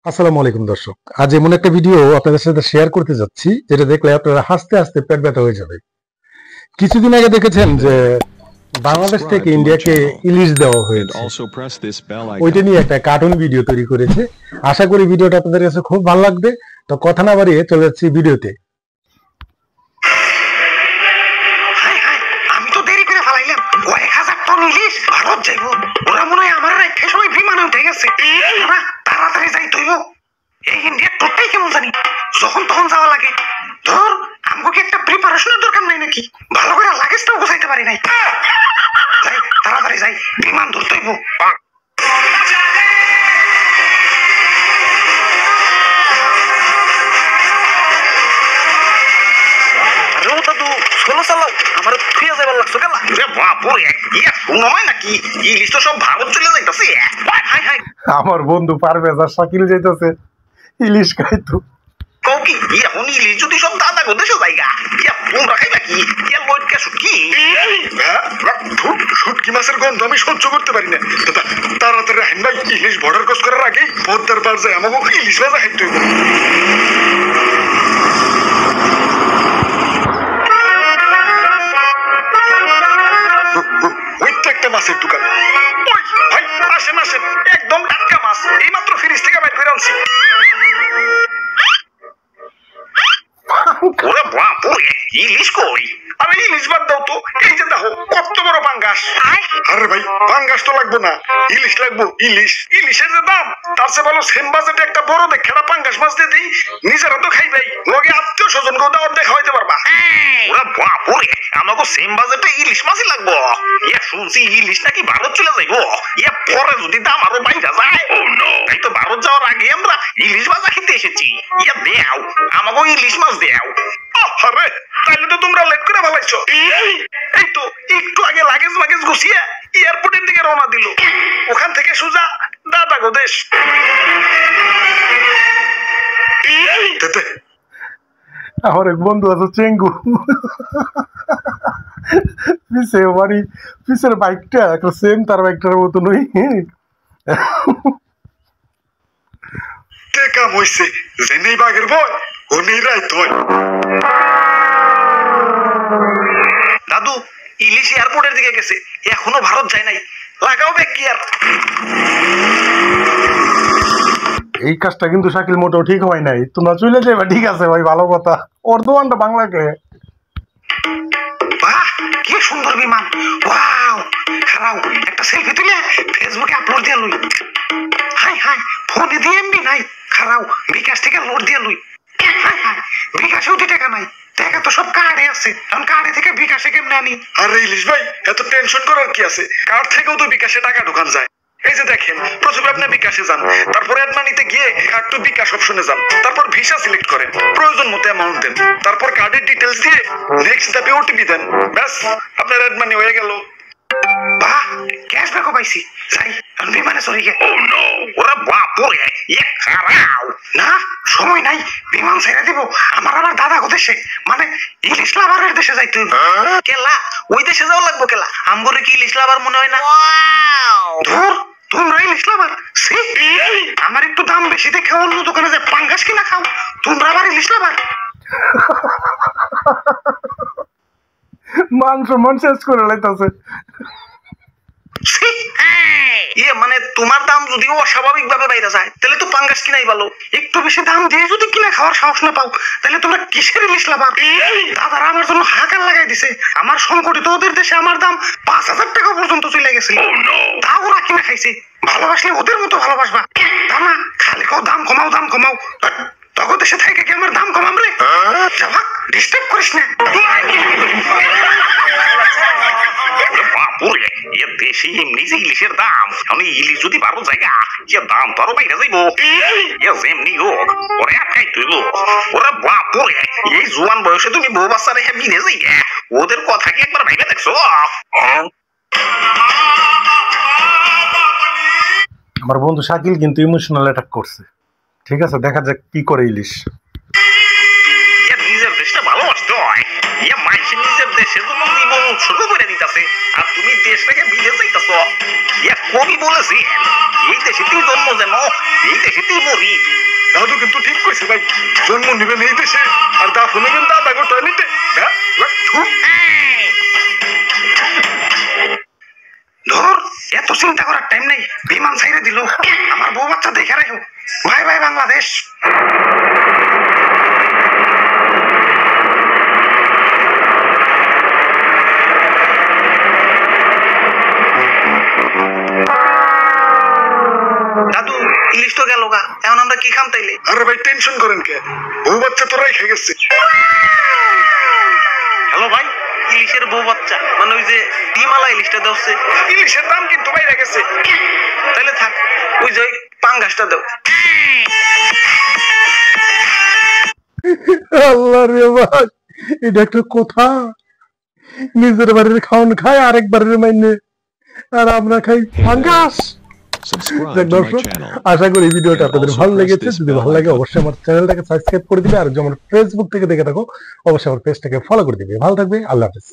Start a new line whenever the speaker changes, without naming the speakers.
আসসালামু আলাইকুম দর্শক, আজ এমন একটা ভিডিও আপনাদের সাথে শেয়ার করতে যাচ্ছি যেটা দেখলে আপনারা হাসতে হাসতে পেট ব্যথা হয়ে যাবে। কিছুদিন আগে দেখেছেন যে বাংলাদেশ থেকে ইন্ডিয়াকে ইলিশ দেওয়া হয়েছে, ওইটা নিয়ে একটা কার্টুন ভিডিও তৈরি করেছে। আশা করি ভিডিওটা আপনাদের কাছে খুব ভালো লাগবে। তো কথা না বাড়িয়ে চলে যাচ্ছি ভিডিওতে।
আমি তো দেরি করে ফেলাইলাম, 1000 টন ইলিশ ভারত যাইব। ওরা মনে হয় আমার রাখতে সময় বিমানে উঠে গেছে। তাড়াতাড়ি যাই তৈব। এই ইন্ডিয়ার টোটাই কেমন জানি, যখন তখন যাওয়া লাগে। ধর আমাকে একটা প্রিপারেশনের দরকার নাই নাকি? ভালো করে লাগেজটাও গোছাইতে পারি নাই। যাই তাড়াতাড়ি যাই, বিমান ধরতে হইব। আমার থুয়া যাবার লাগছো কেলা? বাপুরে ইয়া শুনো নাকি ইলিশ তো সব ভারত চলে যাইতাছে। হাই হাই
আমার বন্ধু পারভেজ আর শাকিল যাইতাছে ইলিশ খাইতো।
কি এখন ইলিশ যদি সব দাদা গো দেশে জায়গা ইয়া তোমরা খাইবা কি? ইয়া লইটকা শুটকি, শুটকি মাছের গন্ধ আমি সহ্য করতে পারি না। তাড়াতাড়ি হাইন ভাই, ইলিশ বর্ডার ক্রস করার আগেই পদ্মার পার যায় আমাকে ইলিশ ভাজা খাইতে হইব। মাছের দোকান। ভাই আসেন আসেন, একদম টাটকা মাছ, এই মাত্র ফ্রিজ থেকে বাইর করে আনছি। ওরে বাপুরে ইলিশ কই? আরে ইলিশ বাদ দাও তো, এই যে দেখো কত বড় পাঙ্গাস। আরে ভাই পাঙ্গাস তো লাগবো না, ইলিশ লাগবো। ইলিশ ইলিশের যে দাম, তার চেয়ে ভালো সেম বাজেটে একটা বড় দেখে পাঙ্গাস মাছ দিয়ে দিই, নিজেরা তো খাইবাই, লগে আত্মীয় স্বজন কেও দাওয়াত দিয়ে খাওয়াইতে পারবা। ওরে বাপুরে আমাকে সেম বাজেটে ইলিশ মাছই লাগবো। ইয়া শুনছি ইলিশ নাকি ভারত চলে যাইবো। ইয়া পরে যদি দাম আরো বাইরা যায়, তাই তো ভারত যাওয়ার আগে আমরা ইলিশ ভাজা খেতে এসেছি। ইয়া দেও আমাকে ইলিশ মাছ দেও। আরে তাইলে তো তোমরা লেট করে ফেলাইছো। এই তো একটু আগে লাগেজ মাগেজ গুছিয়ে এয়ারপোর্টের দিকে রওনা দিল, ওখান থেকে সোজা দাদা গো দেশ।
আমার এক বন্ধু আছে চেঙ্গু, পিছের বাইকটা একটা সেম তার বাইকটার মতন। ওই
কাম হইছে, জেনেই বাঘের ভয় ওনেই রাইত হয়। দাদু ইলিশ এয়ারপোর্টের দিকে গেছে, এখনো ভারত যায় নাই, লাগাও ব্যাগ গিয়ার।
এই কাজটা কিন্তু শাকিল মোটেও ঠিক হয় নাই। তোমরা চলে যাবে ঠিক আছে ভাই, ভালো কথা। ওর দোকানটা বাংলাকে।
বাহ কি সুন্দর বিমান, ওয়াও। খারাও একটা সেলফি তুলে ফেসবুকে আপলোড দিয়ে লই। হাই হাই ফোনে দিয়ে এমবি নাই, খারাও বিকাশ থেকে লোড দিয়ে লই। হাই হাই বিকাশেও তো টাকা নাই, টাকা তো সব কার্ডে আছে, কারণ কার্ডে থেকে বিকাশে কেমনে আনি? আরে ইলিশ ভাই এত টেনশন করার কি আছে, কার্ড থেকেও তো বিকাশে টাকা ঢোকান যায়। এই যে দেখেন, প্রথমে আপনি বিকাশে যান, তারপর অ্যাড মানিতে গিয়ে কার্ড টু বিকাশ অপশনে যান, তারপর ভিসা সিলেক্ট করেন, প্রয়োজন মতো অ্যামাউন্ট দেন, তারপর কার্ডের ডিটেইলস দিয়ে নেক্সট ধাপে ওটিপি দেন, ব্যাস আপনার অ্যাড মানি হয়ে গেল। বাহ ক্যাশব্যাকও পাইছি, যাই আমি বিমানে চলে গে। ওরা বাপুরে ইয়ে খারাও না, সময় নাই, বিমান ছেড়ে দিব। আমার আবার দাদা দেশে, মানে ইলিশ লাভারের দেশে যাইতে হইব। কেলা ওই দেশে যাওয়া লাগবো কেলা? আমগরে কি ইলিশ লাভার মনে হয় না? ধর তোমরা ইলিশ লাভার, আমার একটু দাম বেশি দেখে অন্য দোকানে যে পাঙ্গাস কিনা খাও, তোমরা আবার ইলিশ লাভার।
মান শেষ করে লাইতাছে।
ইয়ে মানে তোমার দাম যদি অস্বাভাবিক ভাবে বাইরে যায়, তাহলে তো পাঙ্গাস কিনাই ভালো। একটু বেশি দাম দিয়ে যদি কিনা খাওয়ার সাহস না পাও, তাহলে তোমরা কিসের ইলিশ লাভার? দাদারা আমার জন্য হাহাকার লাগাই দিছে। আমার সংকটিত ওদের দেশে আমার দাম 5000 টাকা পর্যন্ত চলে গেছিল, তাও ওরা কিনা খাইছে। ভালোবাসলে ওদের মতো ভালোবাসবা, তা না খালি কও দাম কমাও দাম কমাও। তখন দেশে থেকে কি আমার দাম কমাম রে? যাবা ডিস্টার্ব করিস না। দেশে এমনি যে ইলিশের দাম, আমি ইলিশ যদি বারো জায়গা দাম তো আরো বাইরে যাইবো। যেমনি হোক ওরে আটকাই তুইব। ওরা বাপুরে এই জোয়ান বয়সে তুমি বউ বাচ্চা রেখে বিদে যাই, ওদের কথা কি একবার ভাইবে দেখছো?
আমার বন্ধু শাকিল কিন্তু ইমোশনাল অ্যাটাক করছে। ঠিক আছে, দেখা যাক কি করে ইলিশ।
নিজের দেশটা ভালোবাসতে হয়, মানুষের নিজের দেশের জন্য জীবন উৎসর্গ করে দিতেছে, আর তুমি দেশ থেকে বিদেশ যাইতেছ। কবি বলেছি এই দেশেতেই জন্ম যেন, এই দেশেতেই মরি।
দাদু কিন্তু ঠিক কইছে ভাই, জন্ম নিবেন এই দেশে আর দাফন নেবেন দাদাগো টয়লেটে।
ধর, এত চিন্তা করার টাইম নেই, বিমান ছাইরে দিল। আমার বউ বাচ্চা দেখে রাখো। Bye bye Bangladesh. দাদু, ইলিশ তো গেল গা, এখন আমরা কি খাম তাইলে?
আরে ভাই টেনশন করেন কে, বউ বাচ্চা তো রাইখা গেছে।
হ্যালো ভাই, ইলিশের বউ বাচ্চা মানে ওই যে ডিমালা ইলিশটা দেওছে।
ইলিশের দাম কিন্তু বাইরে গেছে।
তাইলে থাক, ওই যে পাঙ্গাসটা দাও।
আল্লাহ রে ভাই, এটা একটা কথা। নিজের বাড়ির খাওয়ান খায় আরেক বাড়ির মাইনে, আর আমরা খাই ফাঙ্গাস। দর্শক, আশা করি ভিডিওটা আপনাদের ভালো লেগেছে। যদি ভালো লাগে অবশ্যই আমার চ্যানেলটাকে সাবস্ক্রাইব করে দিবে, আর যদি আমার ফেসবুক থেকে দেখে থাকো অবশ্যই আমার পেজটাকে ফলো করে দিবে। ভালো থাকবে, আল্লাহ হাফেজ।